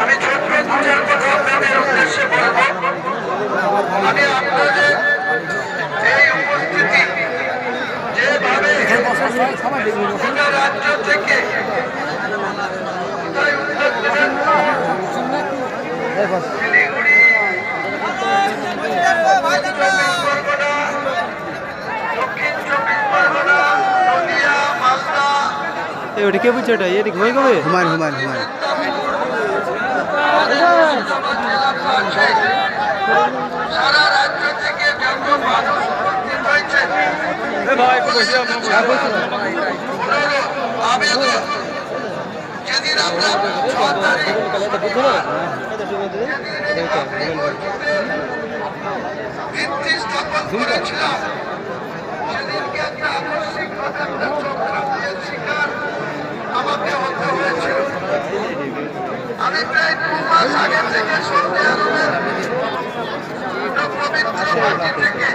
আমি ছোট্ট দুটার কথা আপনাদের উদ্দেশ্যে বলবো। আমি আপনাদের এই উপস্থিতি যেভাবে গোটা রাজ্য থেকে শিলিগুড়ি, দক্ষিণ চব্বিশ পরগনা, নদিয়া, মালদা, ওটা কে বুঝছে? এটা এটি ঘুমাই কবে? হুমায়ুন হুমায়ুন হুমায়ুন সারা রাজ্য থেকে যত মানুষ উপস্থিত হয়েছে আবেদন যেদিন আমরা 6 তারিখ ভিত্তি স্থাপন করেছিলাম, সেদিনকে একটা আকস্মিক ঘটনার চক্রান্তের শিকার আমাকে হতে হয়েছিল। আমি প্রায় 2 মাস আগে থেকে সৌদি আরবের পবিত্র মাটি থেকে